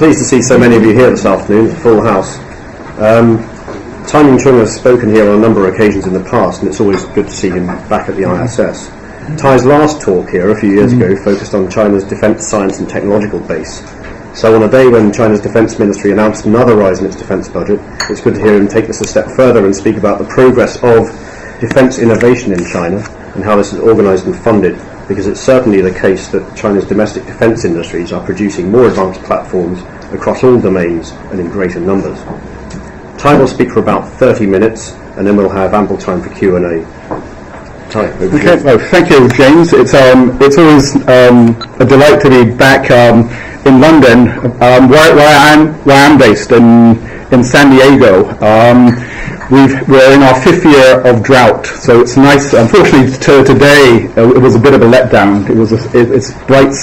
Pleased to see so many of you here this afternoon, full house. Tai Ming-chung has spoken here on a number of occasions in the past, and it's always good to see him back at the ISS. Tai's last talk here a few years ago focused on China's defence science and technological base. So on a day when China's Defence Ministry announced another rise in its defence budget, it's good to hear him take this a step further and speak about the progress of defence innovation in China and how this is organised and funded, because it's certainly the case that China's domestic defence industries are producing more advanced platforms across all domains and in greater numbers. Tai will speak for about 30 minutes, and then we'll have ample time for Q&A. Tai, over to you. Okay, well, thank you, James. It's always a delight to be back in London, where I'm based in San Diego. We're in our 5th year of drought, so it's nice. Unfortunately, today it was a bit of a letdown. It's bright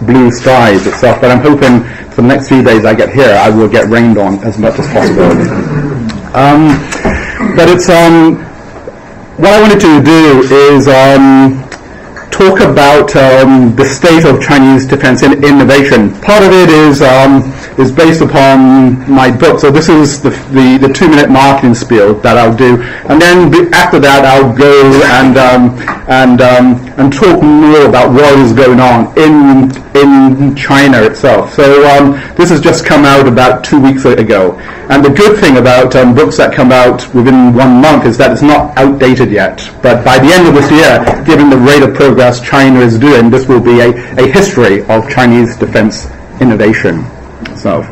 blue skies itself, but I'm hoping for the next few days I get here, I will get rained on as much as possible. But it's what I wanted to do is talk about the state of Chinese defense innovation. Part of it is based upon my book. So this is the 2-minute marketing spiel that I'll do, and then after that I'll go and talk more about what is going on in China itself. So this has just come out about 2 weeks ago, and the good thing about books that come out within 1 month is that it's not outdated yet. But by the end of this year, given the rate of progress China is doing, this will be a history of Chinese defense innovation. So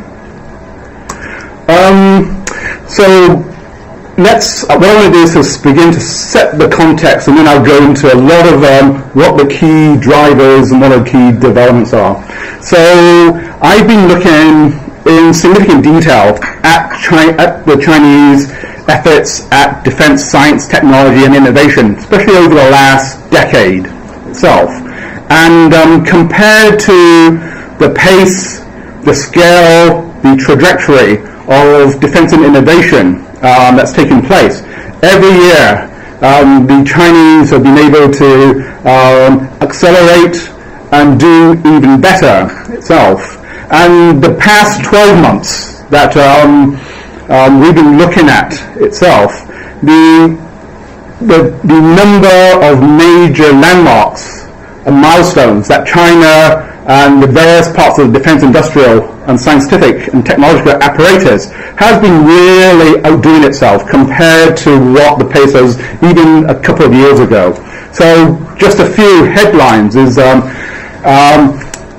what I want to do is just begin to set the context, and then I'll go into a lot of what the key drivers and what the key developments are. So I've been looking in significant detail at the Chinese efforts at defense science, technology and innovation, especially over the last decade itself. And compared to the pace, the scale, the trajectory of defense and innovation that's taken place, every year the Chinese have been able to accelerate and do even better itself. And the past 12 months that we've been looking at itself, the number of major landmarks and milestones that China and the various parts of the defense industrial and scientific and technological apparatus has been really outdoing itself compared to what the pace was even a couple of years ago. So just a few headlines is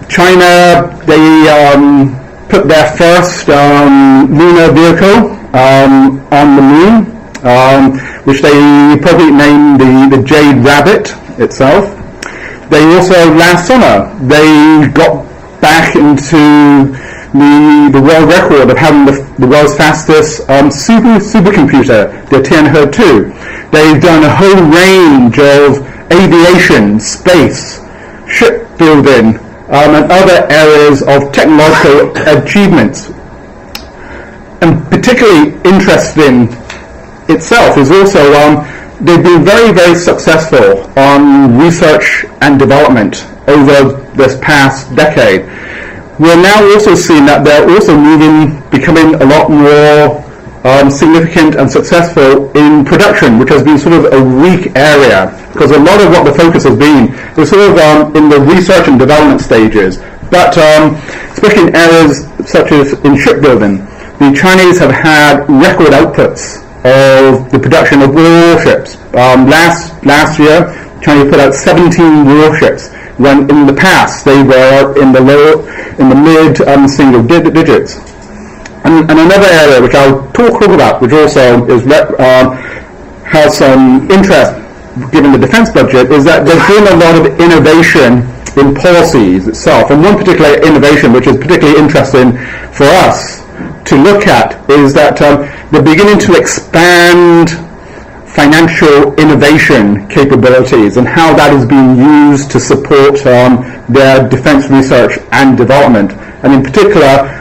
China, they put their first lunar vehicle on the moon, which they probably named the Jade Rabbit itself. They also, last summer, they got back into the world record of having the world's fastest supercomputer, the Tianhe-2. They've done a whole range of aviation, space, shipbuilding, and other areas of technological achievements. And particularly interesting itself is also they've been very, very successful on research and development over this past decade. We're now also seeing that they're also becoming a lot more significant and successful in production, which has been sort of a weak area, because a lot of what the focus has been is sort of in the research and development stages. But especially in areas such as in shipbuilding, the Chinese have had record outputs of the production of warships. Last year, China put out 17 warships, when in the past they were in the mid single digits. And another area which I'll talk about, which also is has some interest given the defense budget, is that there's been a lot of innovation in policies itself. And one particular innovation which is particularly interesting for us to look at is that they're beginning to expand financial innovation capabilities and how that is being used to support their defense research and development. And in particular,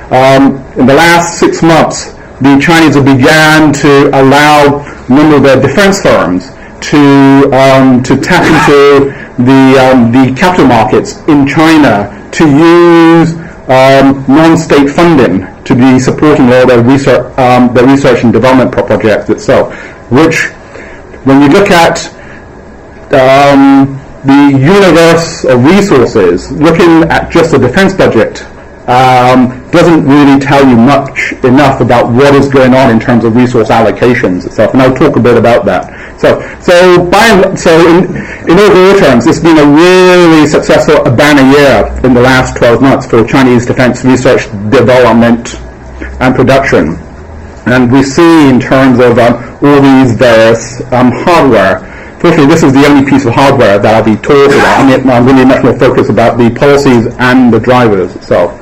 in the last 6 months, the Chinese have began to allow a number of their defense firms to tap into the capital markets in China to use non-state funding to be supporting all their research and development projects itself, which, when you look at the universe of resources, looking at just the defense budget doesn't really tell you enough about what is going on in terms of resource allocations itself, and I'll talk a bit about that. So in overall terms, it's been a really successful banner year in the last 12 months for Chinese defense research, development, and production. And we see in terms of all these various hardware. Fortunately, this is the only piece of hardware that I'll be talking about. I'm really much more focused about the policies and the drivers itself.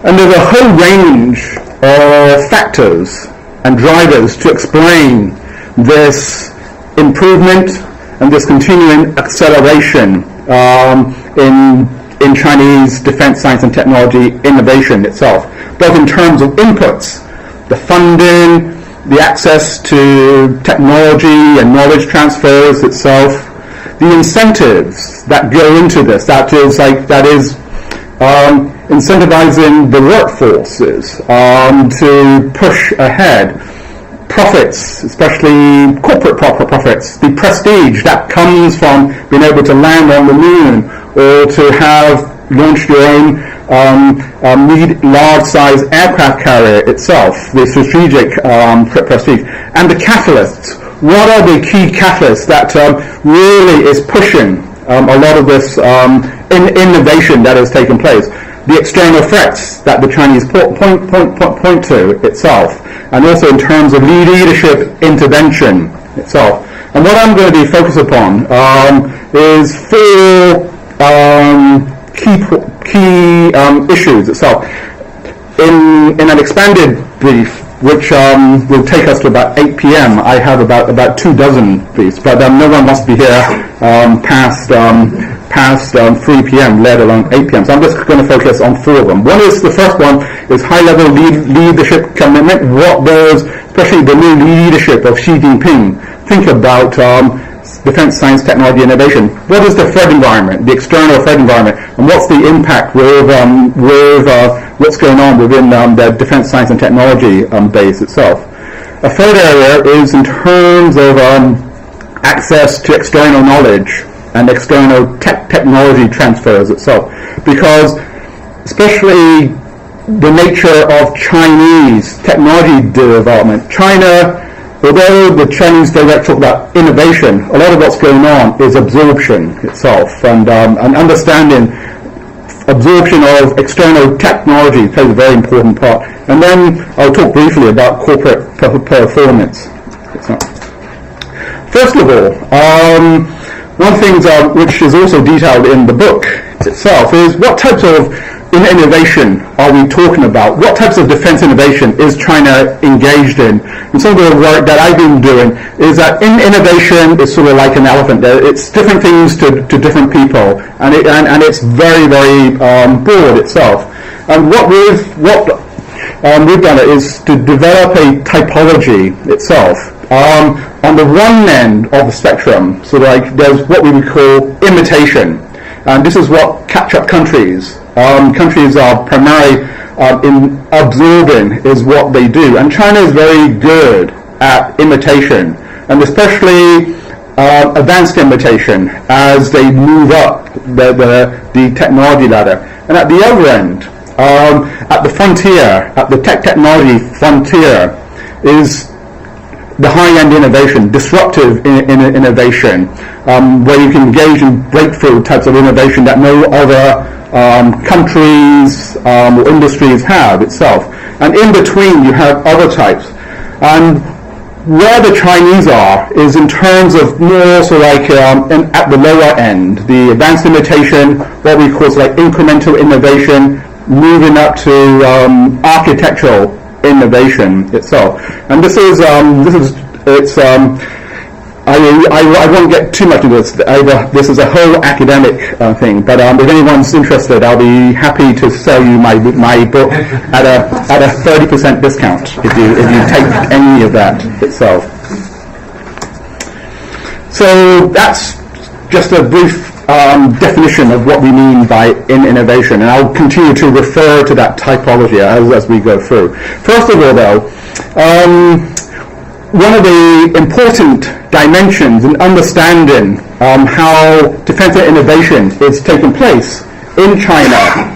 And there's a whole range of factors and drivers to explain this improvement and this continuing acceleration in Chinese defense science and technology innovation itself, both in terms of inputs, the funding, the access to technology and knowledge transfers itself, the incentives that go into this, that is incentivizing the workforces to push ahead, profits, especially corporate profits, the prestige that comes from being able to land on the moon or to have launched your own large-size aircraft carrier itself, the strategic prestige, and the catalysts. What are the key catalysts that really is pushing a lot of this innovation that has taken place? The external threats that the Chinese point to itself, and also in terms of leadership intervention itself. And what I'm going to be focused upon is four key issues itself. In an expanded brief, which will take us to about 8 p.m. I have about 2 dozen briefs, but no one must be here past 3 p.m., let alone 8 p.m. So I'm just going to focus on 4 of them. The first one is high-level leadership commitment. What does, especially the new leadership of Xi Jinping, think about defense, science, technology, innovation? What is the threat environment, the external threat environment, and what's the impact with what's going on within the defense, science, and technology base itself? A third area is in terms of access to external knowledge and external technology transfers itself, because especially the nature of Chinese technology development, China, although the Chinese direct talk about innovation, a lot of what's going on is absorption itself, and understanding absorption of external technology plays a very important part. And then I'll talk briefly about corporate performance. First of all, one of the things which is also detailed in the book itself is what types of innovation are we talking about? What types of defense innovation is China engaged in? And some of the work that I've been doing is that innovation is sort of like an elephant. It's different things to different people, and it's very, very broad itself. And what we've done is to develop a typology itself. On the one end of the spectrum, so like there's what we would call imitation, and this is what catch-up countries. Countries are primarily in absorbing is what they do, and China is very good at imitation, and especially advanced imitation as they move up the technology ladder. And at the other end, at the frontier, at the technology frontier, is the high-end innovation, disruptive innovation, where you can engage in breakthrough types of innovation that no other countries or industries have itself. And in between you have other types. And where the Chinese are is in terms of more so like at the lower end, the advanced imitation, what we call like incremental innovation, moving up to architectural innovation itself. And I won't get too much into this. This is a whole academic thing, but if anyone's interested, I'll be happy to sell you my book at a 30% discount if you take any of that itself. So that's just a brief definition of what we mean by innovation, and I'll continue to refer to that typology as we go through. First of all, though, one of the important dimensions in understanding how defense innovation is taking place in China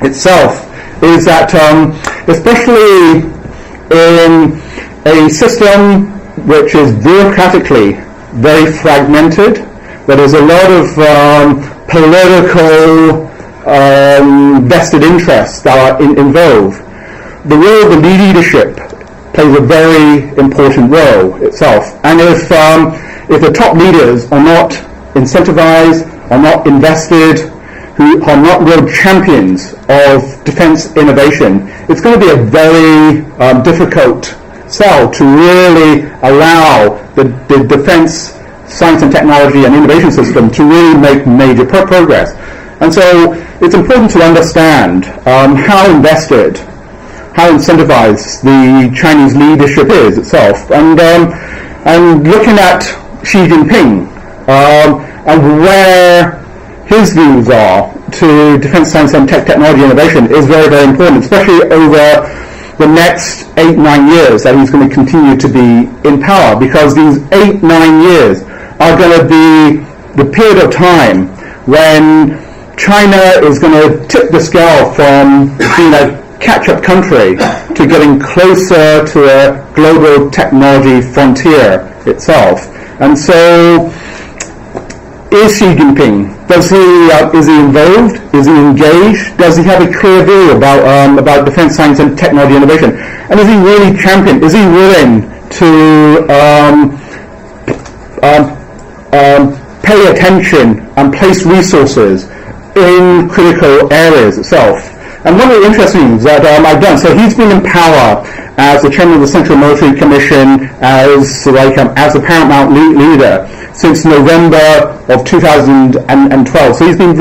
itself is that, especially in a system which is bureaucratically very fragmented, where there's a lot of political vested interests that are involved, the role of the leadership plays a very important role itself. And if the top leaders are not incentivized, are not invested, who are not real champions of defense innovation, it's going to be a very difficult sell to really allow the defense science and technology and innovation system to really make major progress. And so it's important to understand how invested, how incentivized the Chinese leadership is itself. And looking at Xi Jinping and where his views are to defense science and technology innovation is very, very important, especially over the next 8-9 years that he's going to continue to be in power, because these 8-9 years are going to be the period of time when China is going to tip the scale from being a catch-up country to getting closer to a global technology frontier itself. And so, is Xi Jinping, is he involved? Is he engaged? Does he have a clear view about defense science and technology innovation? And is he really champion? Is he willing to pay attention and place resources in critical areas itself? And one of the interesting things that I've done, so he's been in power as the chairman of the Central Military Commission, as the paramount leader since November of 2012. So he's been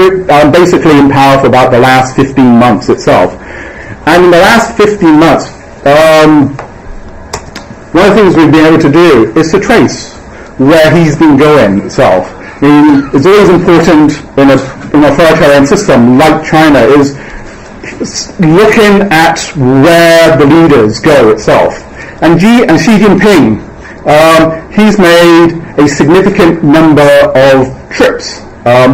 basically in power for about the last 15 months itself. And in the last 15 months, one of the things we've been able to do is to trace where he's been going itself. I mean, it's always important in an authoritarian system like China is looking at where the leaders go itself. And Xi Jinping, he's made a significant number of trips,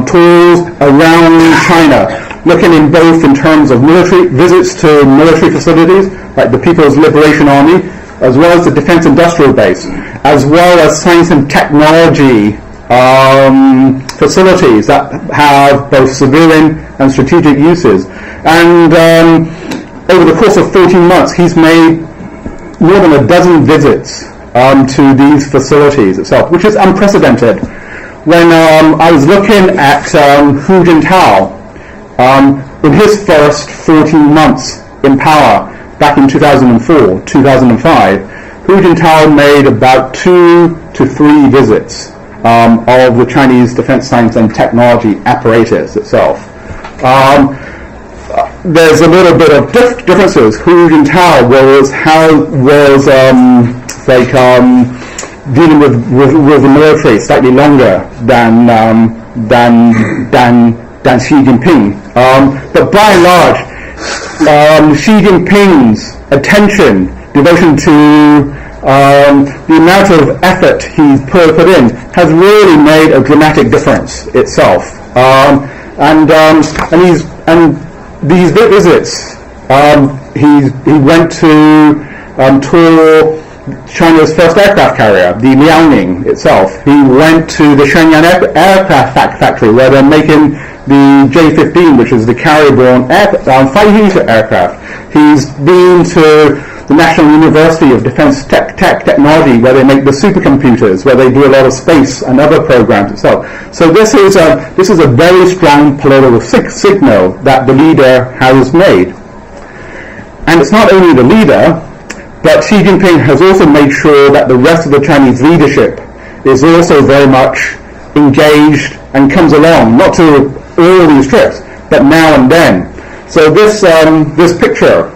tours around China, looking in both in terms of military visits to military facilities, like the People's Liberation Army, as well as the Defense Industrial Base, as well as science and technology facilities that have both civilian and strategic uses. And over the course of 14 months, he's made more than a dozen visits to these facilities itself, which is unprecedented. When I was looking at Hu Jintao in his first 14 months in power back in 2004, 2005, Hu Jintao made about 2 to 3 visits of the Chinese defense science and technology apparatus itself. There's a little bit of differences. Hu Jintao was dealing with the military slightly longer than Xi Jinping. But by and large, Xi Jinping's attention, devotion to the amount of effort he's put in has really made a dramatic difference itself. And these visits, he went to tour China's first aircraft carrier, the Liaoning itself. He went to the Shenyang aircraft factory where they're making the J-15, which is the carrier-borne fighter aircraft. He's been to the National University of Defense Technology, where they make the supercomputers, where they do a lot of space and other programs itself. So this is a very strong political signal that the leader has made. And it's not only the leader, but Xi Jinping has also made sure that the rest of the Chinese leadership is also very much engaged and comes along, not to all these trips, but now and then. So this picture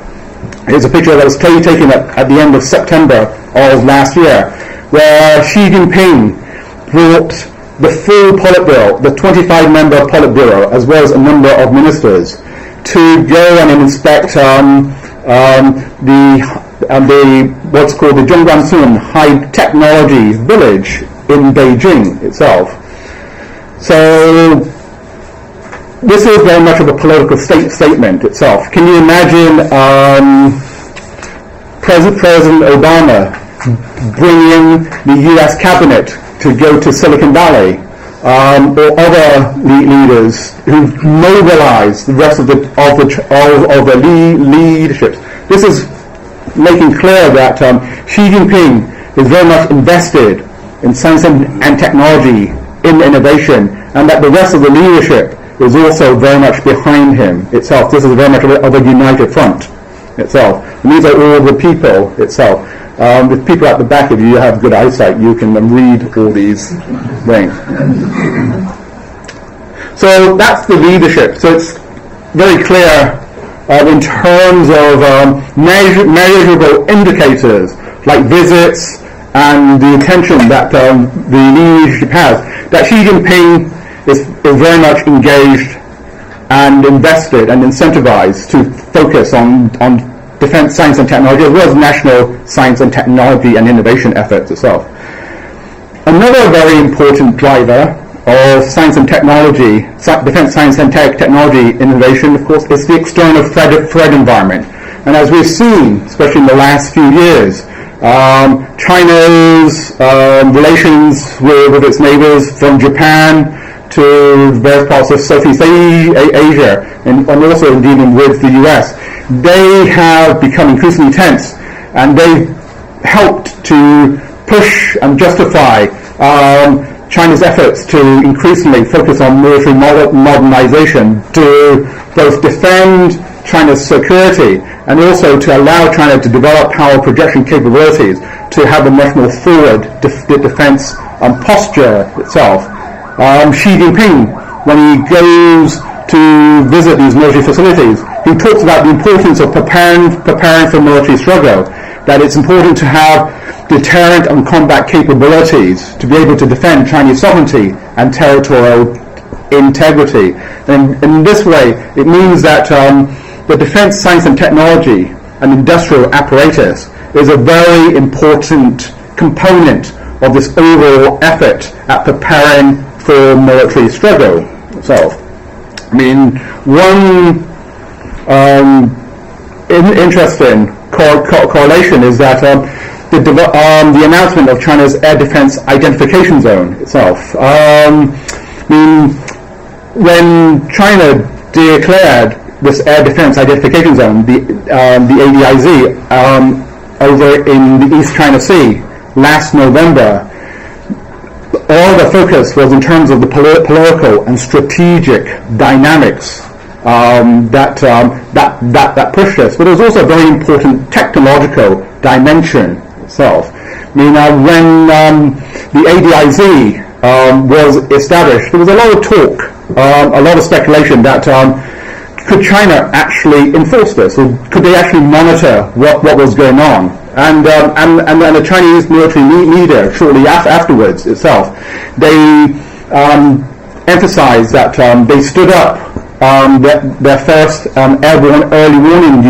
is a picture that was taken at the end of September of last year, where Xi Jinping brought the full Politburo, the 25-member Politburo, as well as a number of ministers, to go and inspect the what's called the Zhongguancun High Technology Village in Beijing itself. So this is very much of a political statement itself. Can you imagine President Obama bringing the U.S. cabinet to go to Silicon Valley, or other leaders who mobilize the rest of the leadership? This is making clear that Xi Jinping is very much invested in science and technology, in innovation, and that the rest of the leadership is also very much behind him itself. This is very much of a united front itself. And these are all the people itself. The people at the back, if you have good eyesight, you can read all these things. So that's the leadership. So it's very clear in terms of measurable indicators like visits and the attention that the leadership has, that Xi Jinping is very much engaged and invested and incentivized to focus on defense, science and technology, as well as national science and technology and innovation efforts itself. Another very important driver of science and technology, defense science and technology innovation, of course, is the external threat environment. And as we've seen, especially in the last few years, China's relations with its neighbors, from Japan to various parts of Southeast Asia, and also dealing with the US, they have become increasingly tense, and they've helped to push and justify China's efforts to increasingly focus on military modernization to both defend China's security and also to allow China to develop power projection capabilities to have a much more forward defense posture itself. Xi Jinping, when he goes to visit these military facilities, he talks about the importance of preparing for military struggle, that it's important to have deterrent and combat capabilities to be able to defend Chinese sovereignty and territorial integrity. And in this way, it means that the defense, science and technology and industrial apparatus is a very important component of this overall effort at preparing for military struggle itself. I mean, one interesting correlation is that the announcement of China's air defense identification zone itself. When China declared this air defense identification zone, the ADIZ, over in the East China Sea last November, all the focus was in terms of the political and strategic dynamics that pushed this, but it was also a very important technological dimension itself. When the ADIZ was established, there was a lot of talk, a lot of speculation that could China actually enforce this, or could they actually monitor what was going on? And the Chinese military leader, shortly afterwards itself, they emphasized that they stood up their first airborne early warning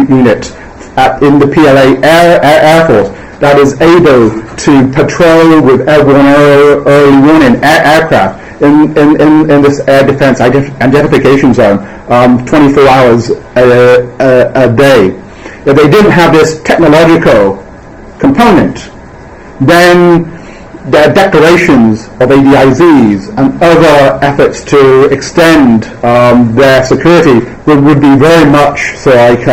unit in the PLA Air Force that is able to patrol with airborne early warning aircraft in this air defense identification zone 24 hours a day. If they didn't have this technological component, then their declarations of ADIZs and other efforts to extend their security would be very much of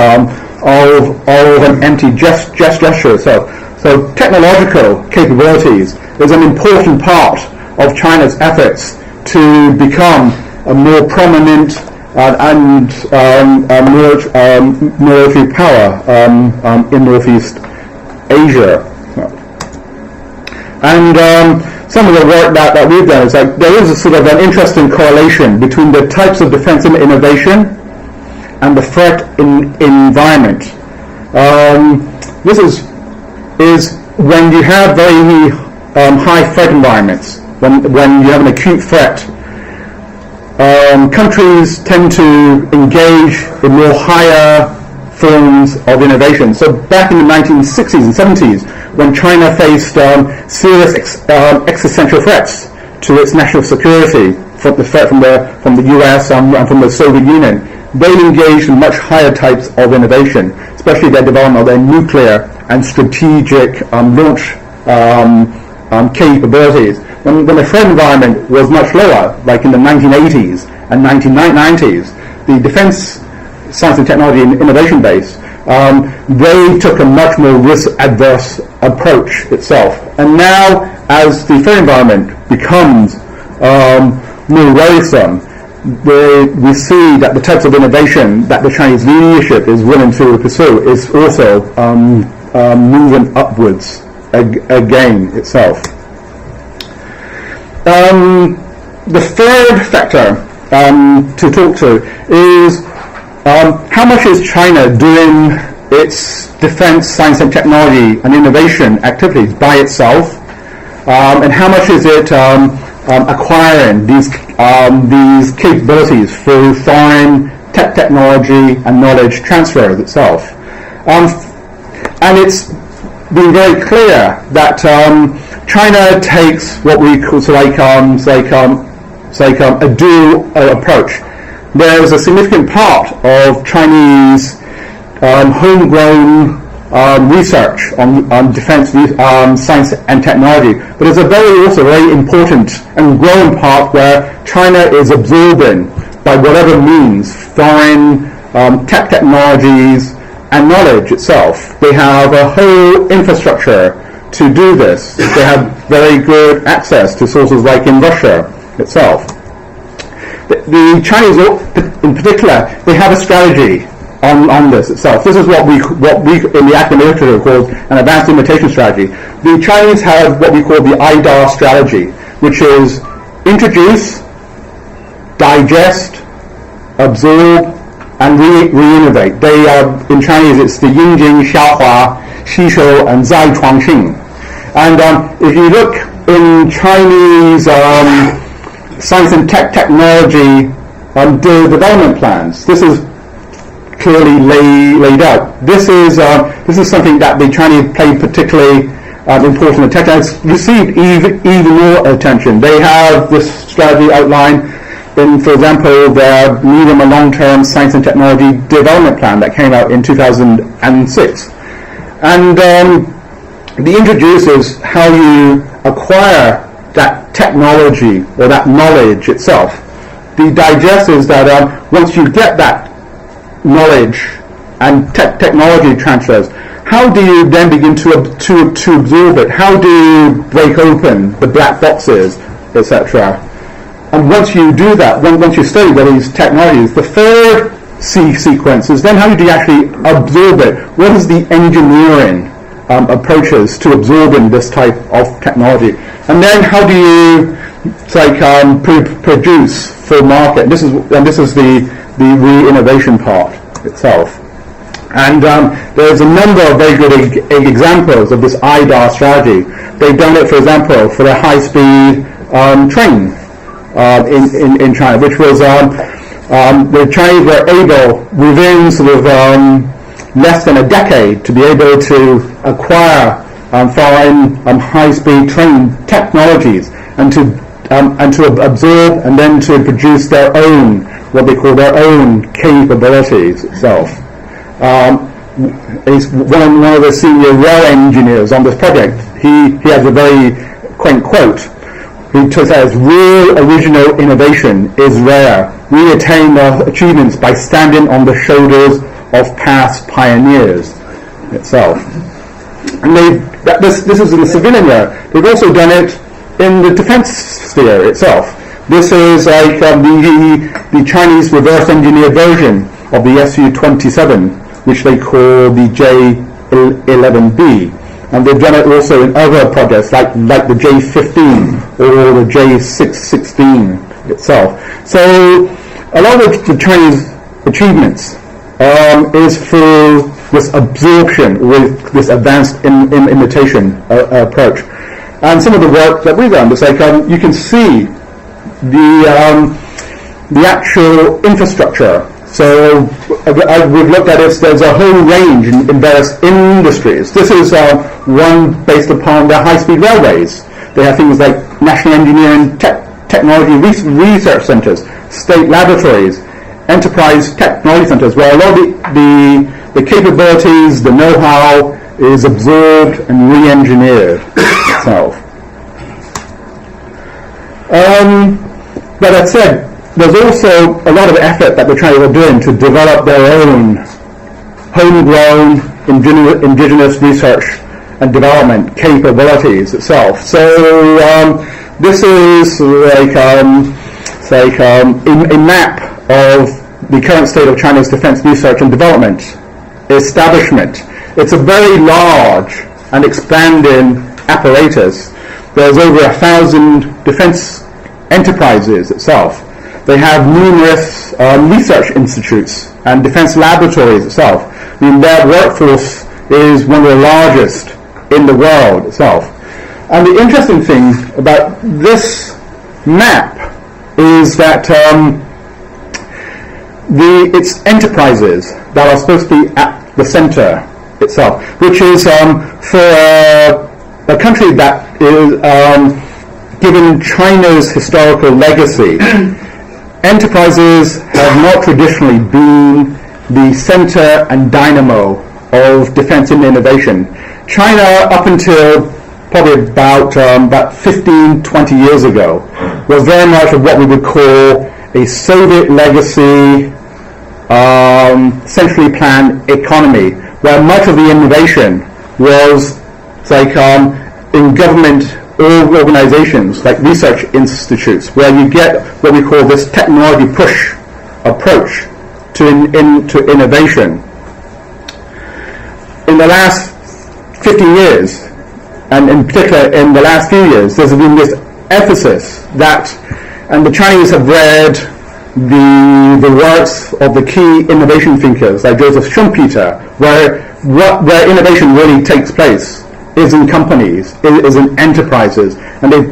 an empty gesture. So technological capabilities is an important part of China's efforts to become a more prominent military power in Northeast Asia. And some of the work that we've done is like there is a sort of an interesting correlation between the types of defense and innovation and the threat environment. This is when you have very high threat environments, when you have an acute threat, countries tend to engage in more higher forms of innovation. So back in the 1960s and 70s, when China faced serious existential threats to its national security, from the threat from the US and from the Soviet Union, they engaged in much higher types of innovation, especially their development of their nuclear and strategic launch capabilities. When the threat environment was much lower, like in the 1980s and 1990s, the defense science and technology and innovation base, they took a much more risk-adverse approach itself. And now, as the threat environment becomes more worrisome, we see that the types of innovation that the Chinese leadership is willing to pursue is also moving upwards again itself. The third factor to talk to is how much is China doing its defense, science and technology and innovation activities by itself, and how much is it acquiring these capabilities through foreign technology and knowledge transfer itself. And it's been very clear that China takes what we call a dual approach. There's a significant part of Chinese homegrown research on defense science and technology, but there's a also very important and growing part where China is absorbing, by whatever means, foreign technologies and knowledge itself. They have a whole infrastructure to do this. They have very good access to sources like in Russia itself. The Chinese, in particular, they have a strategy on this itself. This is what we in the academic literature call an advanced imitation strategy. The Chinese have what we call the IDAR strategy, which is introduce, digest, absorb, and re-innovate. They are, in Chinese, it's the Yinjing, Xiaohua, Xishou, and Zai Chuangxing. And if you look in Chinese science and technology development plans, this is clearly laid out. This is something that the Chinese pay particularly important attention. It's received even more attention. They have this strategy outlined in, for example, their medium and long-term science and technology development plan that came out in 2006. And the introduces how you acquire that technology or that knowledge itself. The digest is that once you get that knowledge and technology transfers, how do you then begin to absorb it? How do you break open the black boxes, etc.? And once you do that, once you study these technologies, the third sequence is then how do you actually absorb it? What is the engineering approaches to absorbing this type of technology? And then how do you produce for market? This is the re-innovation part itself. And there's a number of very good examples of this IDAR strategy. They've done it, for example, for the high-speed train in China, which was the Chinese were able, within sort of less than a decade, to be able to acquire foreign high-speed train technologies and to absorb and then to produce their own, what they call their own capabilities itself. He's one of the senior rail engineers on this project. He has a very quaint quote. He says, "Real original innovation is rare. We attain our achievements by standing on the shoulders of past pioneers," itself. And this is in the civilian area. They've also done it in the defense sphere itself. This is like the Chinese reverse engineered version of the Su-27, which they call the J-11B. And they've done it also in other projects like the J-15 or the J-16 itself. So a lot of the Chinese achievements is through this absorption with this advanced imitation approach. And some of the work that we've done, it's like you can see the actual infrastructure. So we've looked at it, there's a whole range in various industries. This is one based upon the high-speed railways. They have things like national engineering technology research centres, state laboratories, enterprise technology centres, where a lot of the capabilities, the know-how is absorbed and re-engineered itself. But that said, there's also a lot of effort that the Chinese are doing to develop their own homegrown indigenous research and development capabilities itself. So this is like a map of the current state of China's defense research and development establishment. It's a very large and expanding apparatus. There's over 1,000 defense enterprises itself. They have numerous research institutes and defense laboratories itself. I mean, their workforce is one of the largest in the world itself. And the interesting thing about this map is that it's enterprises that are supposed to be at the center itself, which is for a country that is given China's historical legacy. Enterprises have not traditionally been the center and dynamo of defense and innovation. China, up until probably about 15, 20 years ago, was very much of what we would call a Soviet legacy, centrally planned economy, where much of the innovation was like in government organizations like research institutes, where you get what we call this technology push approach to innovation. In the last 50 years, and in particular in the last few years, there's been this emphasis that, and the Chinese have read the works of the key innovation thinkers like Joseph Schumpeter, where innovation really takes place is in companies, is in enterprises, and they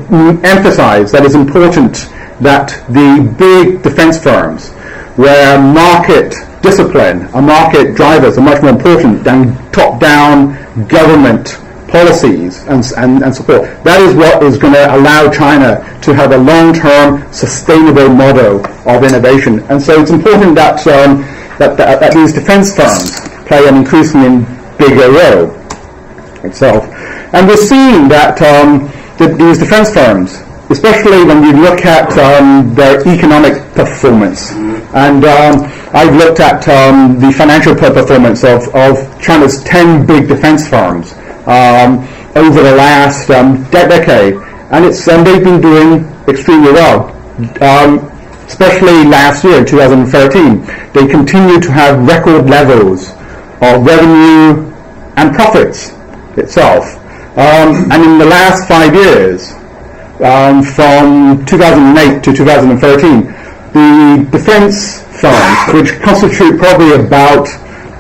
emphasize that it's important that the big defense firms, where market discipline and market drivers are much more important than top-down government policies and support. That is what is going to allow China to have a long-term sustainable model of innovation. And so it's important that that these defense firms play an increasingly bigger role itself. And we're seeing that these defense firms, especially when you look at their economic performance, and I've looked at the financial performance of China's 10 big defense firms over the last decade, and they've been doing extremely well. Especially last year, 2013, they continue to have record levels of revenue and profits itself. And in the last 5 years, from 2008 to 2013, the defense firms, which constitute probably about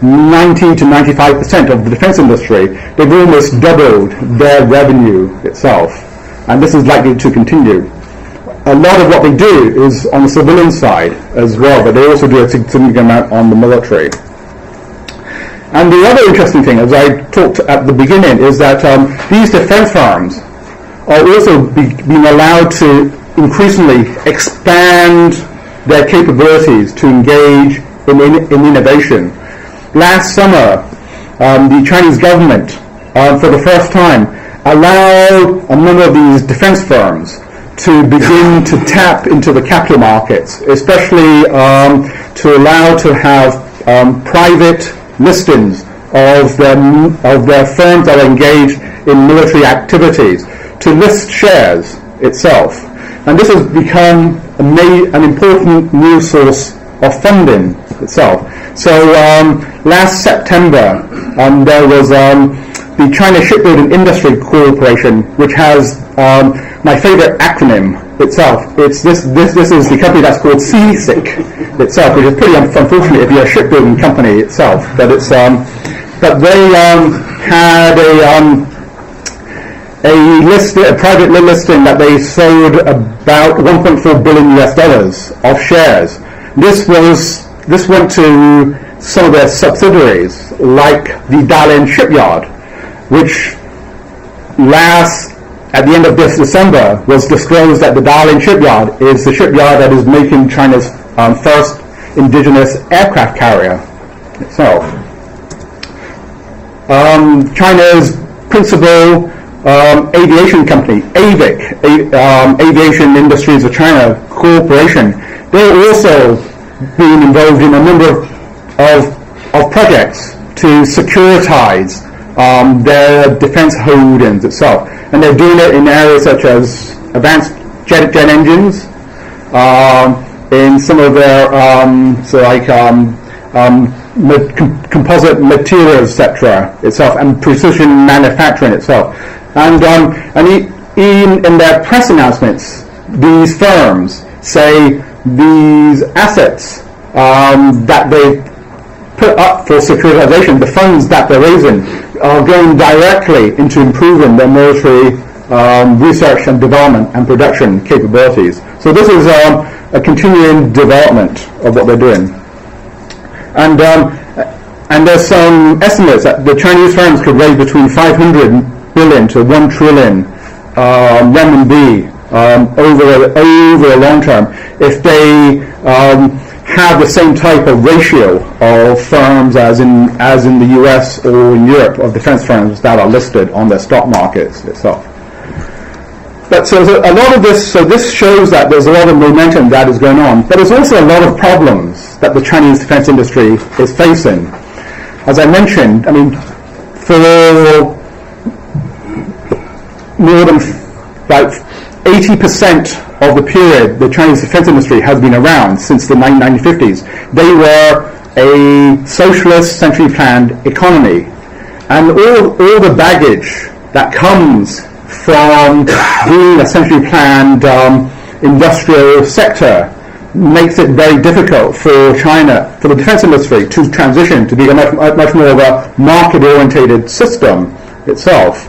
90 to 95% of the defense industry, they've almost doubled their revenue itself. And this is likely to continue. A lot of what they do is on the civilian side as well, but they also do a significant amount on the military. And the other interesting thing, as I talked at the beginning, is that these defense firms are also being allowed to increasingly expand their capabilities to engage in innovation. Last summer, the Chinese government, for the first time, allowed a number of these defense firms to begin to tap into the capital markets, especially to allow to have private listings of their firms that are engaged in military activities, to list shares itself. And this has become an important new source of funding itself. So last September, there was the China Shipbuilding Industry Corporation, which has my favorite acronym itself. This is the company that's called CSIC itself, which is pretty unfortunate if you're a shipbuilding company itself. But they had a private listing that they sold about $1.4 billion of shares. This went to some of their subsidiaries, like the Dalian shipyard, which at the end of this December was disclosed that the Dalian shipyard is the shipyard that is making China's first indigenous aircraft carrier itself. China's principal aviation company, AVIC, Aviation Industries of China Corporation, they're also being involved in a number of projects to securitize their defense holdings itself. And they're doing it in areas such as advanced jet engines, in some of their composite materials, etc. itself, and precision manufacturing itself. And in their press announcements, these firms say these assets that they put up for securitization, the funds that they're raising, are going directly into improving their military research and development and production capabilities. So this is a continuing development of what they're doing. And there's some estimates that the Chinese firms could raise between 500 billion to 1 trillion renminbi over a long term if they have the same type of ratio of firms as in the US or in Europe of defense firms that are listed on their stock markets itself. But so a lot of this, so this shows that there's a lot of momentum that is going on, but there's also a lot of problems that the Chinese defense industry is facing. As I mentioned, I mean, for more than like 80% of the period the Chinese defense industry has been around since the 1950s. They were a socialist, centrally planned economy, and all the baggage that comes from being a centrally planned industrial sector makes it very difficult for China, for the defense industry, to transition to be a much more of a market-orientated system itself.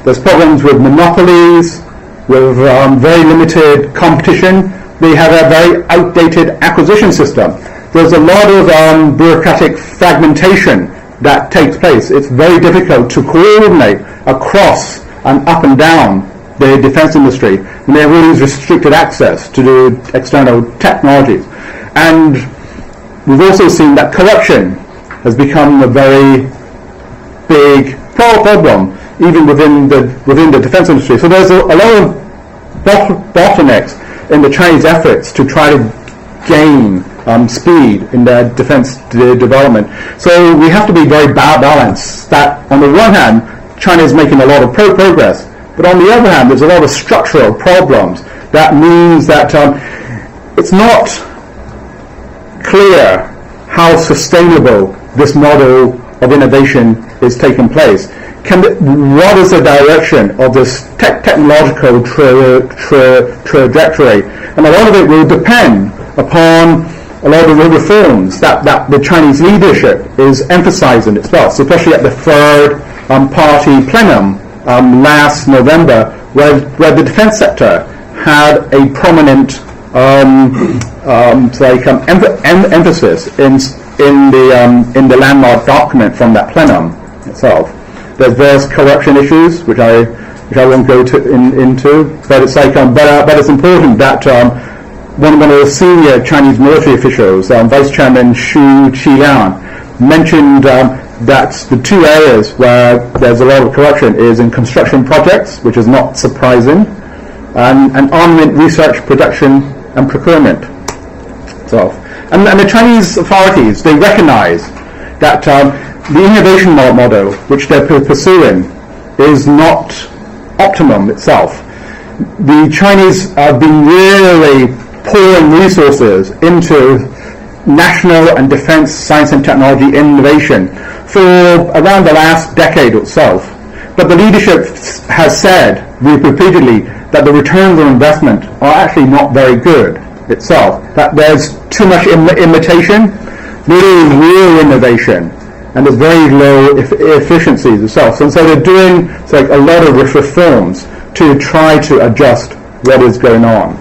There's problems with monopolies, with very limited competition. They have a very outdated acquisition system. There's a lot of bureaucratic fragmentation that takes place. It's very difficult to coordinate across and up and down the defense industry, and they have all these restricted access to the external technologies. And we've also seen that corruption has become a very big problem, even within the defense industry. So there's a lot of bottlenecks in the Chinese efforts to try to gain speed in their defense development. So we have to be very balanced, that on the one hand, China is making a lot of progress, but on the other hand, there's a lot of structural problems. That means that it's not clear how sustainable this model of innovation is taking place. What is the direction of this technological trajectory? And a lot of it will depend upon a lot of the reforms that the Chinese leadership is emphasizing itself, especially at the third party plenum last November, where the defense sector had a prominent emphasis in the landmark document from that plenum itself. There's various corruption issues which I won't go into, but it's but it's important that one of the senior Chinese military officials, Vice Chairman Xu Qiliang, mentioned that the two areas where there's a lot of corruption is in construction projects, which is not surprising, and armament research, production, and procurement. So, and the Chinese authorities, they recognize that the innovation model which they're pursuing is not optimum itself. The Chinese have been really pouring resources into national and defense science and technology innovation for around the last decade or so. But the leadership has said repeatedly that the returns on investment are actually not very good itself, that there's too much imitation, really real innovation and there's very low efficiencies itself. And so they're doing a lot of reforms to try to adjust what is going on.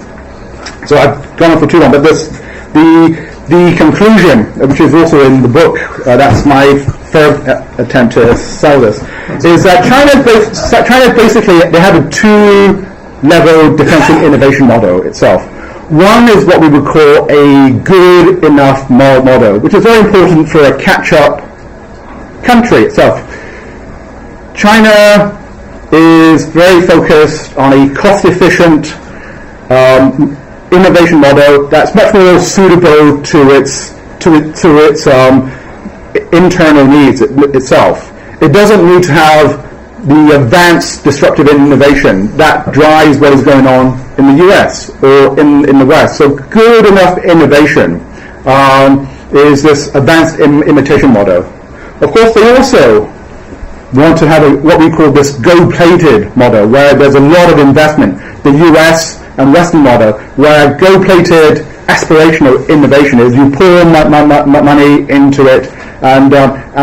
So I've gone on for too long, but the conclusion, which is also in the book, that's my third attempt to sell this, is that China basically, they have a two-level defense and innovation model itself. One is what we would call a good enough model, which is very important for a catch-up country itself. China is very focused on a cost-efficient innovation model that's much more suitable to its internal needs itself. It doesn't need to have the advanced disruptive innovation that drives what is going on in the US or in the West. So good enough innovation is this advanced imitation model. Of course, they also want to have what we call this gold-plated model, where there's a lot of investment. The US and Western model, where gold-plated aspirational innovation is you pour money into it, and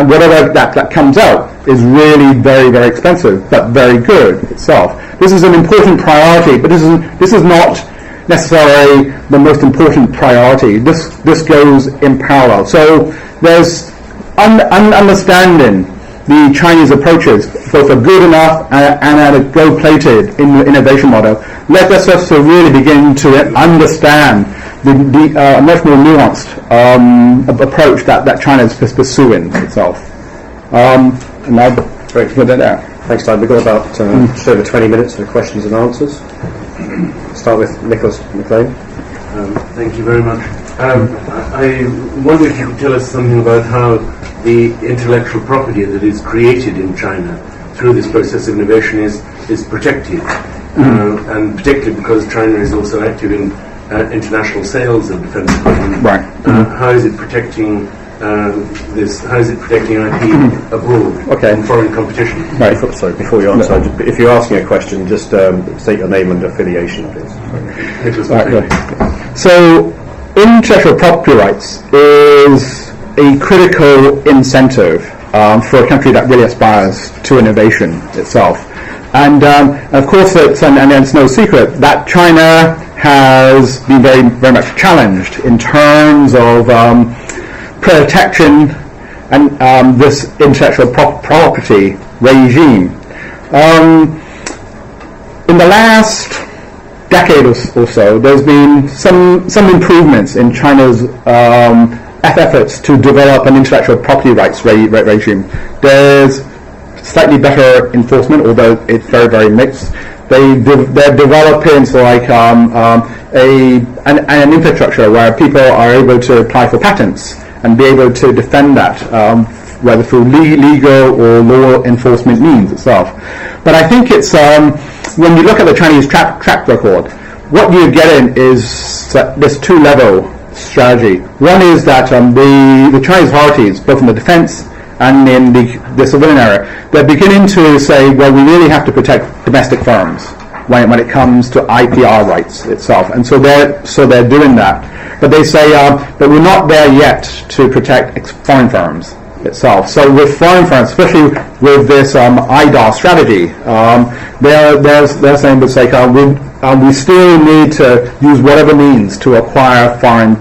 whatever that comes out is really very, very expensive, but very good itself. This is an important priority, but this is not necessarily the most important priority. This goes in parallel. So there's understanding the Chinese approaches, both a good enough and a gold-plated innovation model, led us to really begin to understand the much more nuanced approach that China is pursuing itself. And I'll put that there. Thanks, Ty. We've got about just over 20 minutes for questions and answers. Start with Nicholas McLean. Thank you very much. I wonder if you could tell us something about how the intellectual property that is created in China through this process of innovation is protected, and particularly because China is also active in international sales of defence equipment. Right. How is it protecting this? How is it protecting IP abroad in foreign competition? Right. Sorry, before you answer, if you're asking a question, just state your name and affiliation, please. So, intellectual property rights is a critical incentive for a country that really aspires to innovation itself. And of course, it's no secret that China has been very, very much challenged in terms of protection and this intellectual property regime. In the last decade or so, there's been some improvements in China's efforts to develop an intellectual property rights regime. There's slightly better enforcement, although it's very, very mixed. They're developing an infrastructure where people are able to apply for patents and be able to defend that, whether through legal or law enforcement means itself. But I think it's when you look at the Chinese track record, what you're getting is this two-level strategy. One is that the Chinese authorities, both in the defense and in the civilian area, they're beginning to say, well, we really have to protect domestic firms when it comes to IPR rights itself, and so they're doing that. But they say, but we're not there yet to protect foreign firms itself. So with foreign firms, especially with this IDAR strategy, they're saying we still need to use whatever means to acquire foreign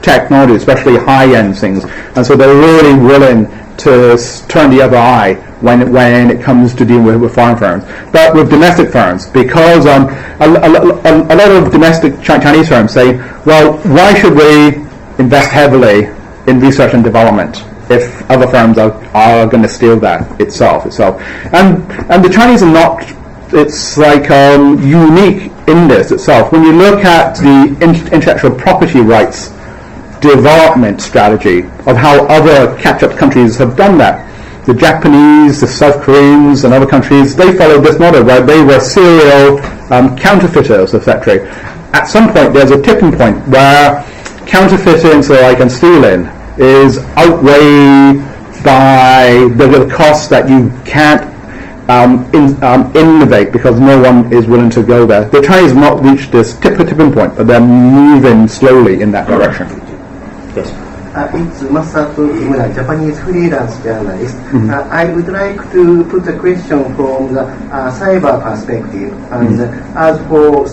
technology, especially high-end things, and so they're really willing to turn the other eye when it comes to dealing with foreign firms. But with domestic firms, because a lot of domestic Chinese firms say, well, why should we invest heavily in research and development if other firms are going to steal that itself? And the Chinese are not, it's unique in this itself. When you look at the intellectual property rights development strategy of how other catch-up countries have done that, the Japanese, the South Koreans, and other countries, they followed this model where they were serial counterfeiters, etc. At some point, there's a tipping point where counterfeiting, and stealing, is outweighed by the costs that you can't innovate because no one is willing to go there. The Chinese have not reached this tipping point, but they're moving slowly in that direction. Yes. It's Masato Imura, Japanese freelance journalist. I would like to put a question from the cyber perspective. And as for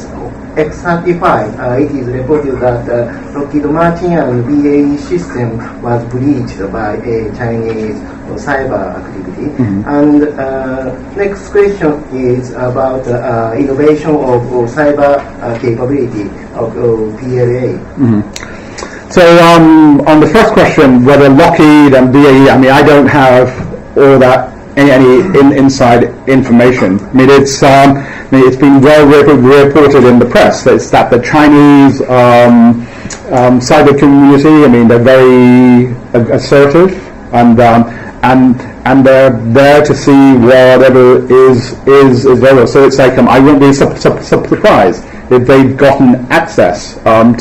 X-35, it is reported that Lockheed Martin and BAE system was breached by a Chinese cyber activity. And next question is about innovation of cyber capability of PLA. So on the first question, whether Lockheed and BAE, I mean, I don't have all that any inside information. I mean, it's been well reported in the press that the Chinese cyber community, I mean, they're very assertive and they're there to see whatever is there. So it's like I wouldn't be surprised if they've gotten access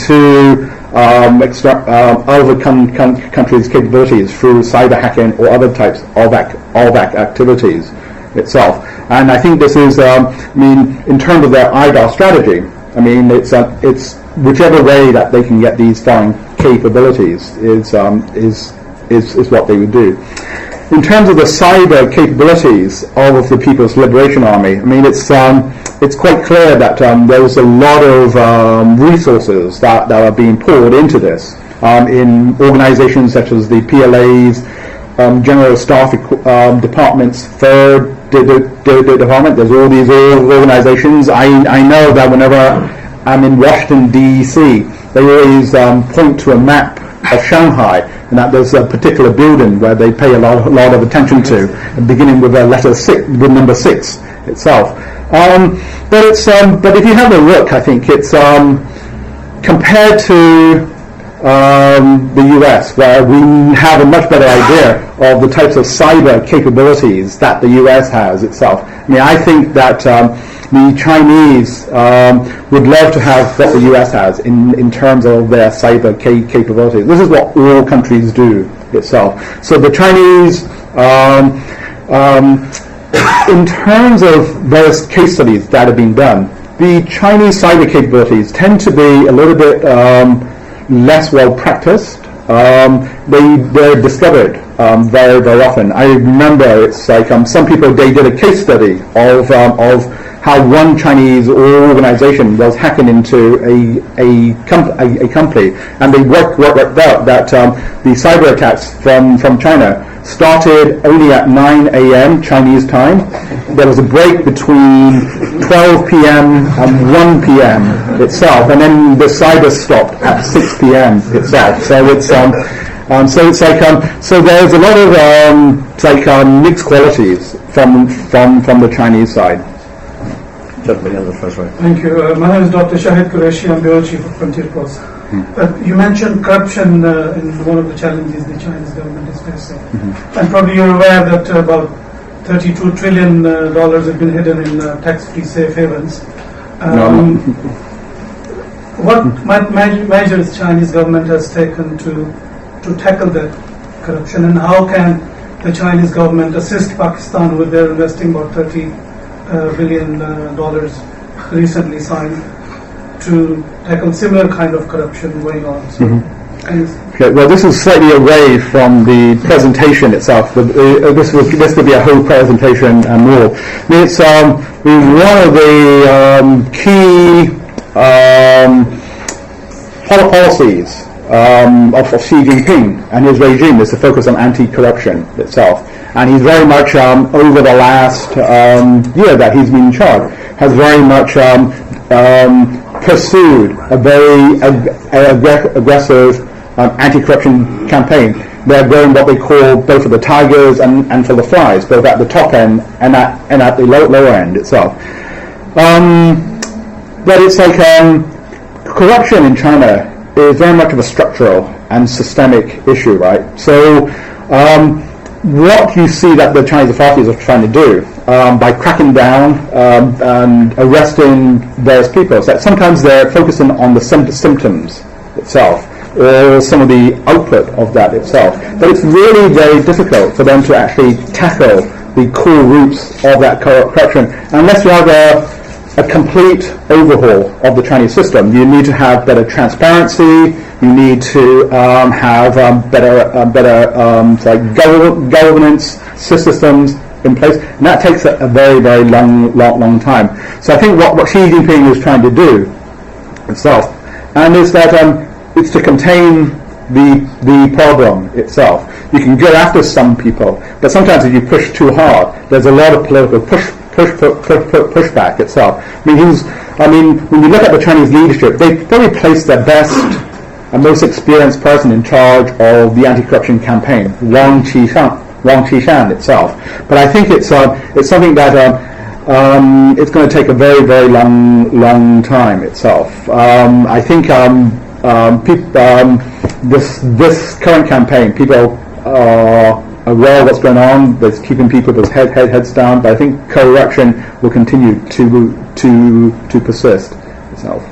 to other countries' capabilities through cyber hacking or other types of activities itself. And I think this is, in terms of their IDAR strategy, I mean, it's whichever way that they can get these foreign capabilities is what they would do. In terms of the cyber capabilities of the People's Liberation Army, I mean, it's quite clear that there's a lot of resources that are being poured into this in organizations such as the PLA's General Staff Department's third department. There's all these organizations. I know that whenever I'm in Washington, D.C., they always point to a map of Shanghai, and that there's a particular building where they pay a lot of attention to, beginning with a letter 6, with number 6 itself. But if you have a look, I think it's compared to the US, where we have a much better idea of the types of cyber capabilities that the US has itself. I mean, I think that the Chinese would love to have what the US has in terms of their cyber capabilities. This is what all countries do itself. So the Chinese, in terms of various case studies that have been done, the Chinese cyber capabilities tend to be a little bit less well practiced. They're discovered very often. I remember it's like some people, they did a case study of how one Chinese organization was hacking into a company, and they worked out that the cyber attacks from China started only at 9 a.m. Chinese time. There was a break between 12 p.m. and 1 p.m. itself, and then the cyber stopped at 6 p.m. itself. So it's so there's a lot of mixed qualities from the Chinese side. Thank you. My name is Dr. Shahid Qureshi. I'm Bureau Chief of Frontier Press. You mentioned corruption in one of the challenges the Chinese government is facing. And probably you're aware that about $32 trillion have been hidden in tax-free safe havens. What measures Chinese government has taken to tackle that corruption, and how can the Chinese government assist Pakistan with their investing about $30 billion recently signed to tackle similar kind of corruption going on? So, Okay, well, this is slightly away from the presentation itself. This would be a whole presentation and more. It's one of the key policies of Xi Jinping and his regime is to focus on anti-corruption itself. And he's very much, over the last year that he's been in charge, has very much pursued a very aggressive anti-corruption campaign. They're going what they call both for the tigers and for the flies, both at the top end and at the lower end itself. But it's like corruption in China is very much of a structural and systemic issue, right? So what you see that the Chinese authorities are trying to do by cracking down and arresting various people, is that sometimes they're focusing on the symptoms itself, or some of the output of that itself. But it's really very difficult for them to actually tackle the core roots of that corruption unless you have a complete overhaul of the Chinese system. You need to have better transparency. You need to have better governance systems in place, and that takes a very, very long time. So I think what Xi Jinping is trying to do itself, and is that it's to contain the problem itself. You can go after some people, but sometimes if you push too hard, there's a lot of political pushback itself. When you look at the Chinese leadership, they probably placed their best and most experienced person in charge of the anti-corruption campaign, Wang Qishan itself. But I think it's something that it's going to take a very, very long time itself. I think this current campaign, people are aware of what's going on. There's keeping people's heads down. But I think corruption will continue to persist itself.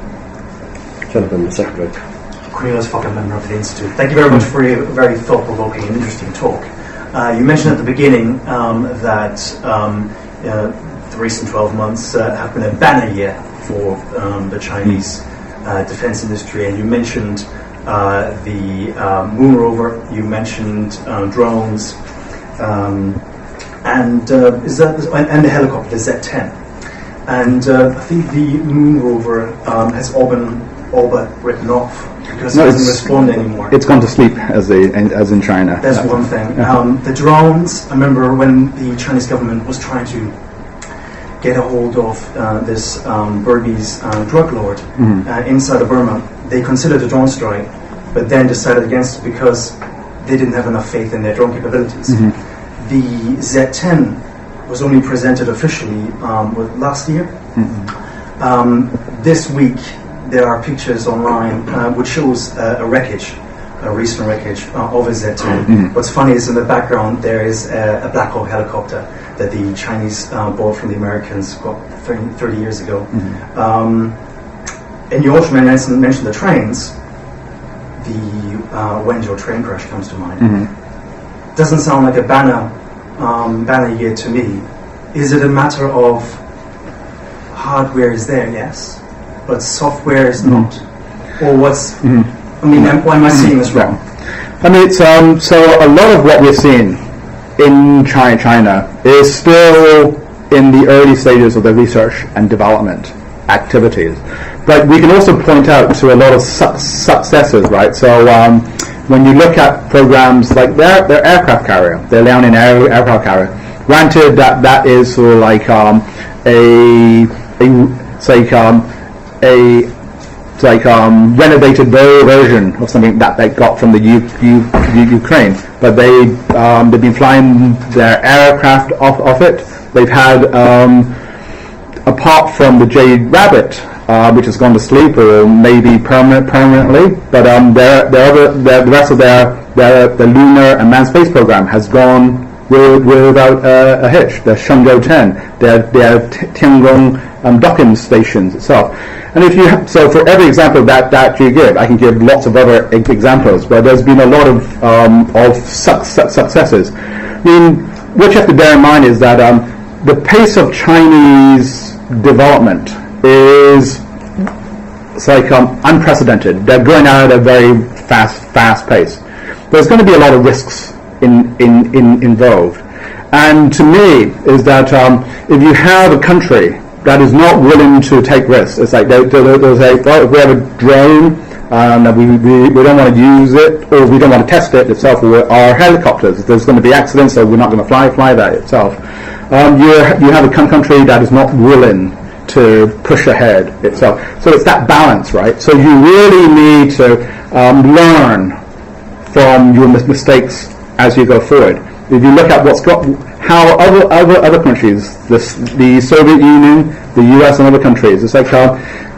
Jonathan, the Secretary. Cornelius Fokker, member of the Institute. Thank you very much for a very thought-provoking and interesting talk. You mentioned at the beginning that the recent 12 months have been a banner year for the Chinese defense industry, and you mentioned the moon rover, you mentioned drones, and the helicopter, the Z-10. And I think the moon rover has all but written off because it doesn't respond anymore. It's gone to sleep, as in China. That's one thing. The drones, I remember when the Chinese government was trying to get a hold of this Burmese drug lord inside of Burma, they considered a drone strike, but then decided against it because they didn't have enough faith in their drone capabilities. The Z-10 was only presented officially last year. This week, there are pictures online which shows a recent wreckage of a Z-10. What's funny is in the background there is a Black Hawk helicopter that the Chinese bought from the Americans 30 years ago. And you also mentioned the trains. The Wenzhou train crash comes to mind. Doesn't sound like a banner year to me. Is it a matter of hardware is there, yes, but software is not? Or what's... why am I seeing this wrong? It's so a lot of what we're seeing in China is still in the early stages of the research and development activities. But we can also point out to a lot of successes, right? So when you look at programs like their aircraft carrier, their Liaoning aircraft carrier, granted that is sort of like renovated version of something that they got from the Ukraine, but they've been flying their aircraft off it. They've had, apart from the Jade Rabbit, which has gone to sleep or maybe permanently, but the rest of their lunar and manned space program has gone without a hitch. Their Shenzhou 10, their Tiangong docking stations itself. And so for every example that you give, I can give lots of other examples where there's been a lot of successes. What you have to bear in mind is that the pace of Chinese development is unprecedented. They're going out at a very fast pace. There's going to be a lot of risks involved. And to me is that if you have a country that is not willing to take risks, it's like they'll say, well, if we have a drone and we don't want to use it, or we don't want to test it itself, or our helicopters, there's going to be accidents, so we're not going to fly that itself. You have a country that is not willing to push ahead itself. So it's that balance, right? So you really need to learn from your mistakes as you go forward. If you look at how other countries, the Soviet Union, the US and other countries, it's like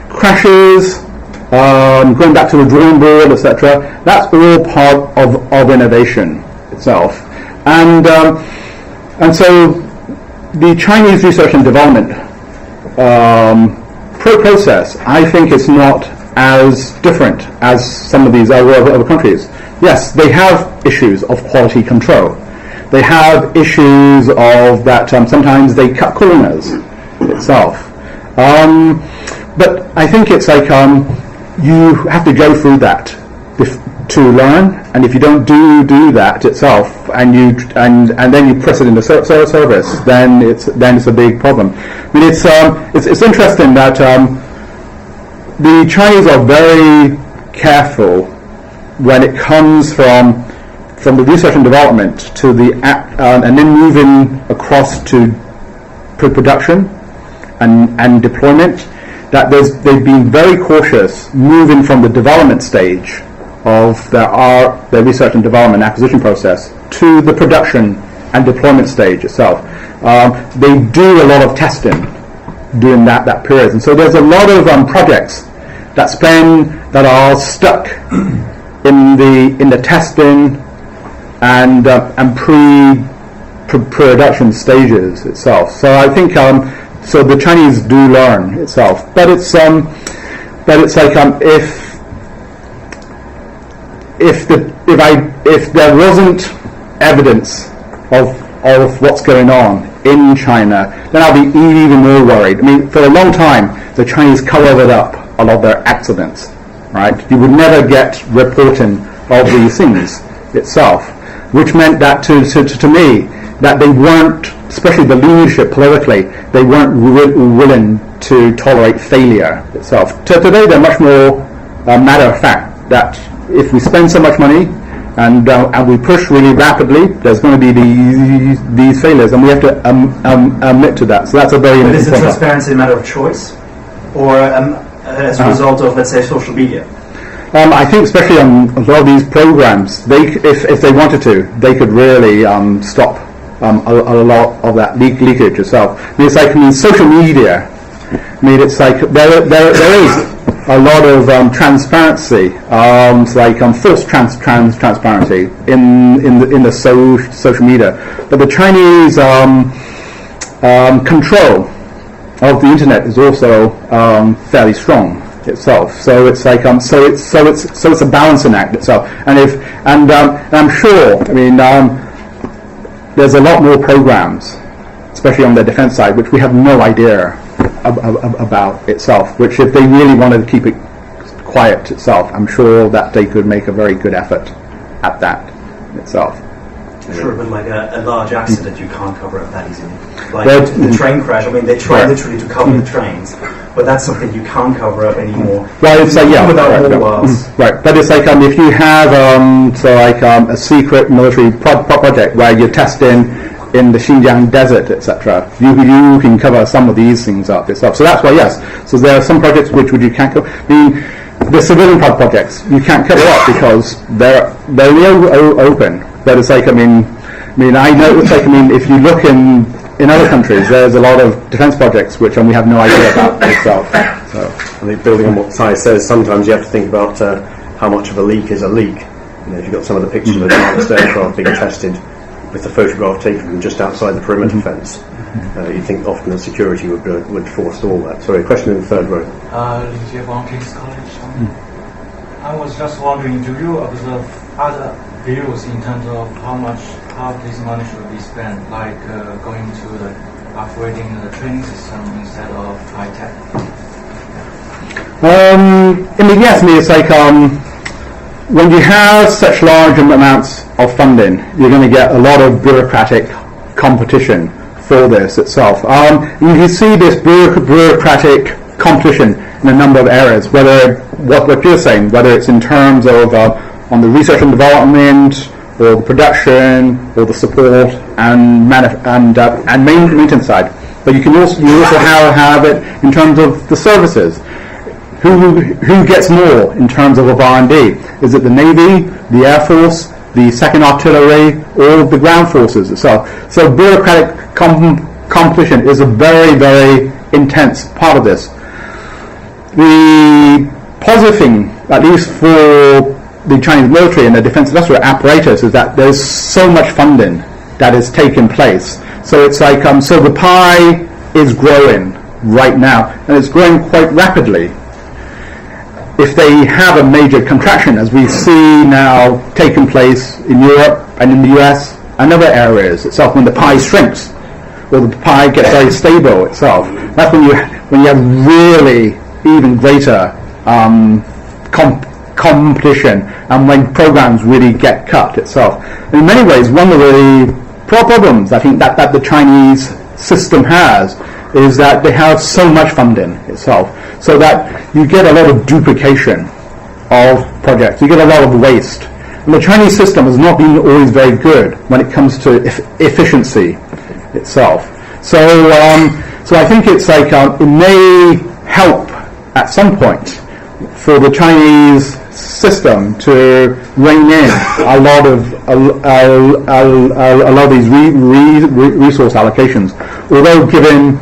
crashes, going back to the drawing board, etc. That's all part of innovation itself. And so the Chinese research and development process, I think it's not as different as some of these other countries. Yes, they have issues of quality control. They have issues of that sometimes they cut corners itself. But I think it's like you have to go through that to learn, and if you don't do that itself, and then you press it into service, then it's a big problem. I mean, it's interesting that the Chinese are very careful when it comes from the research and development to and then moving across to production and deployment. That they've been very cautious moving from the development stage of their research and development acquisition process to the production and deployment stage itself. They do a lot of testing during that period, and so there's a lot of projects that are stuck in the testing and pre-production stages itself. So I think so the Chinese do learn itself, but it's like if there wasn't evidence of what's going on in China, then I'll be even more worried. I mean, for a long time, the Chinese covered up a lot of their accidents, right? You would never get reporting of these things itself, which meant that to me, that they weren't, especially the leadership politically, they weren't willing to tolerate failure itself. Today, they're much more matter of fact that if we spend so much money and we push really rapidly, there's going to be these failures, and we have to admit to that. So that's a very important. Is the transparency a matter of choice, or as a result of, let's say, social media? I think, especially on a lot of these programs, if they wanted to, they could really stop a lot of that leakage itself. I mean, it's like social media. I mean, it's like there is a lot of transparency, it's like forced transparency in the social media. But the Chinese control of the internet is also fairly strong itself. So it's like so it's a balancing act itself. And I'm sure. I mean, there's a lot more programs, especially on the defense side, which we have no idea about itself, which if they really wanted to keep it quiet itself, I'm sure that they could make a very good effort at that itself. Sure, but like a large accident, you can't cover up that easily. Like the train crash, I mean, they try literally to cover the trains, but that's something you can't cover up anymore. Well, it's like, without mobiles. Right, but it's like if you have a secret military project where you're testing in the Xinjiang desert, etc., you can cover some of these things up itself. So that's why, yes. So there are some projects which you can't cover. The civilian projects you can't cover up because they're open. But it's like I know it's like if you look in other countries, there's a lot of defence projects which we have no idea about itself. So I think building on what Ty says, sometimes you have to think about how much of a leak is a leak. You know, if you've got some of the pictures of advanced aircraft being tested with the photograph taken from just outside the perimeter fence, you'd think often the security would forestall that. Sorry, a question in the third row. Li Jiefang, King's College. I was just wondering, do you observe other views in terms of how this money should be spent, like going to the upgrading the training system instead of high tech? Yes, it's like when you have such large amounts of funding, you're going to get a lot of bureaucratic competition for this itself. You can see this bureaucratic competition in a number of areas, whether what you're saying, whether it's in terms of on the research and development, or the production, or the support and maintenance side. But you also have it in terms of the services. Who gets more in terms of R&D? Is it the Navy, the Air Force, the 2nd Artillery, or the ground forces itself? So bureaucratic competition is a very, very intense part of this. The positive thing, at least for the Chinese military and the defense industrial apparatus, is that there's so much funding that is taking place. So it's like so the pie is growing right now, and it's growing quite rapidly. If they have a major contraction, as we see now taking place in Europe and in the US and other areas itself, when the pie shrinks, or the pie gets very stable itself. That's when you have really even greater competition, and when programs really get cut itself. In many ways, one of the problems I think that the Chinese system has is that they have so much funding itself, so that you get a lot of duplication of projects, you get a lot of waste. And the Chinese system has not been always very good when it comes to efficiency itself. So I think it's like it may help at some point for the Chinese system to rein in a lot of these resource allocations, although given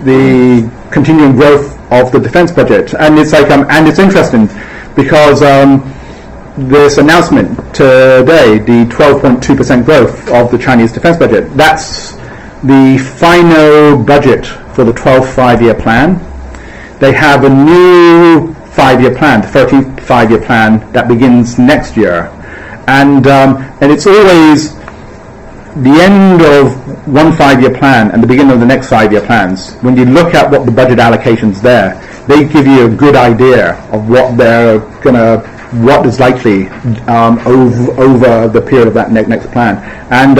the continuing growth of the defense budget. And it's like and it's interesting because this announcement today, the 12.2% growth of the Chinese defense budget, that's the final budget for the 12th five-year plan. They have a new five-year plan, the 13th five-year plan, that begins next year. And it's always the end of one five-year plan and the beginning of the next five-year plans. When you look at what the budget allocations there, they give you a good idea of what is likely over the period of that next plan. And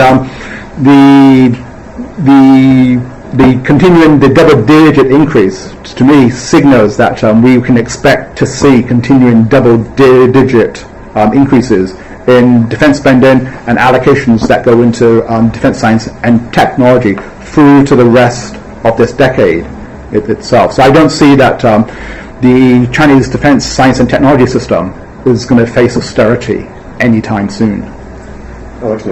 the continuing the double-digit increase to me signals that we can expect to see continuing double-digit increases in defense spending and allocations that go into defense science and technology through to the rest of this decade itself. So I don't see that the Chinese defense science and technology system is going to face austerity anytime soon. Alex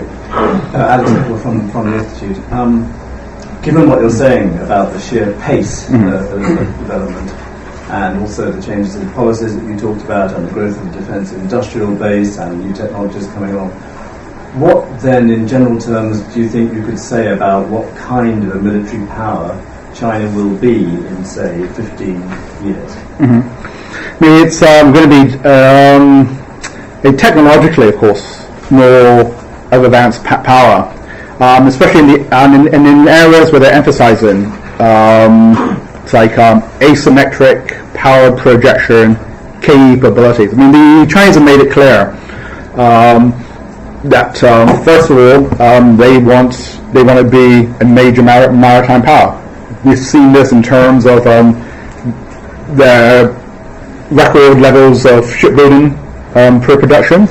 Alex from the Institute. Given what you're saying about the sheer pace of development, and also the changes in policies that you talked about, and the growth of the defence industrial base and new technologies coming on, what then, in general terms, do you think you could say about what kind of a military power China will be in, say, 15 years? I mean, it's going to be technologically, of course, more of advanced power, especially in areas where they're emphasizing it's like asymmetric power projection capabilities. I mean, the Chinese have made it clear that first of all they want to be a major maritime power. We've seen this in terms of their record levels of shipbuilding production.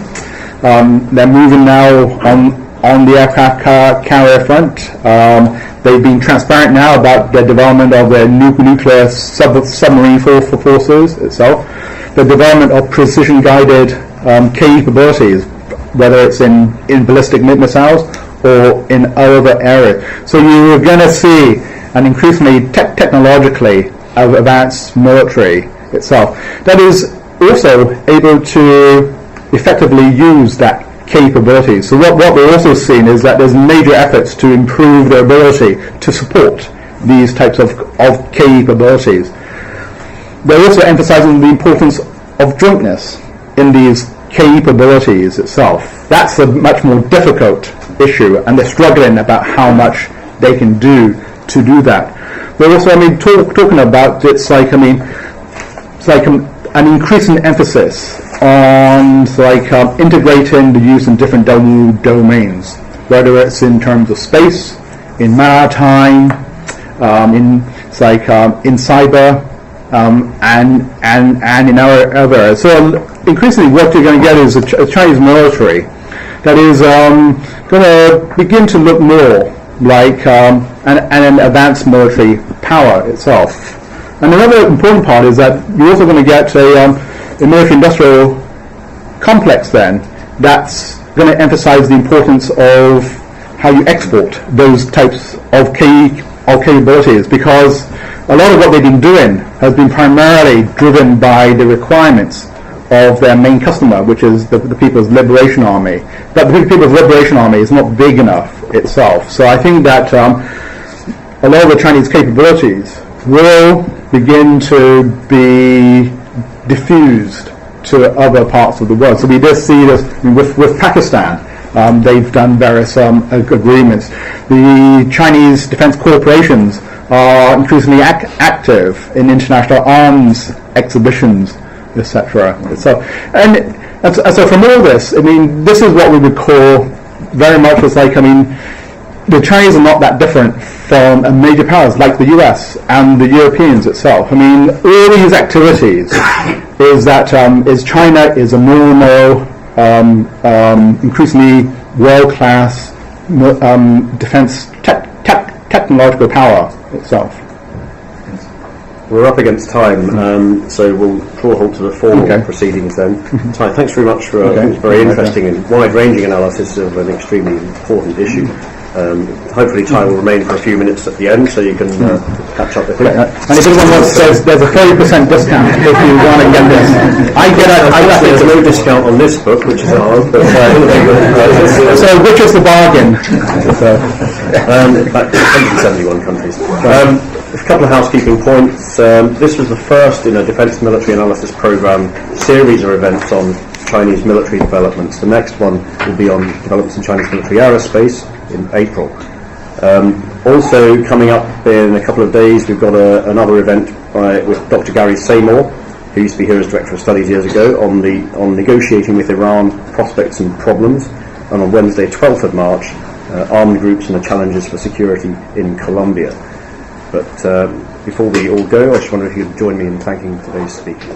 They're moving now on the aircraft carrier front. They've been transparent now about the development of their nuclear submarine forces itself, the development of precision-guided capabilities, whether it's in ballistic missiles or in other areas. So you're going to see an increasingly technologically advanced military itself that is also able to effectively use that capability. So what we're also seeing is that there's major efforts to improve their ability to support these types of capabilities. They're also emphasizing the importance of jointness in these capabilities itself. That's a much more difficult issue, and they're struggling about how much they can do to do that. They're also, talking about it's like an increasing emphasis on integrating the use in different other whether it's in terms of space, in maritime, in cyber, and in other areas. So increasingly, what you're going to get is a Chinese military that is going to begin to look more like an advanced military power itself. And another important part is that you're also going to get a military-industrial complex then that's going to emphasize the importance of how you export those types of capabilities, because a lot of what they've been doing has been primarily driven by the requirements of their main customer, which is the People's Liberation Army. But the People's Liberation Army is not big enough itself. So I think that a lot of the Chinese capabilities will begin to be diffused to other parts of the world. So we just see this with Pakistan. They've done various agreements. The Chinese defense corporations are increasingly active in international arms exhibitions, etc. So, and so from all this, I mean, this is what we would call very much as like, I mean, the Chinese are not that different from major powers like the US and the Europeans itself. I mean, all these activities is that is China is a more and more increasingly world-class defense technological power itself. We're up against time, so we'll draw a halt to the formal proceedings then. Ty, thanks very much for a very interesting and wide-ranging analysis of an extremely important issue. Hopefully Ty will remain for a few minutes at the end so you can catch up with him. And if anyone wants, there's a 30% discount if you want to get this. There's no discount on this book, which is ours, but so which is the bargain? About 171 countries. A couple of housekeeping points. This was the first in a defence military analysis programme series of events on Chinese military developments. The next one will be on developments in Chinese military aerospace in April. Also coming up in a couple of days, we've got another event with Dr. Gary Seymour, who used to be here as Director of Studies years ago, on negotiating with Iran, prospects and problems, and on Wednesday 12th of March, armed groups and the challenges for security in Colombia. But before we all go, I just wonder if you'd join me in thanking today's speaker.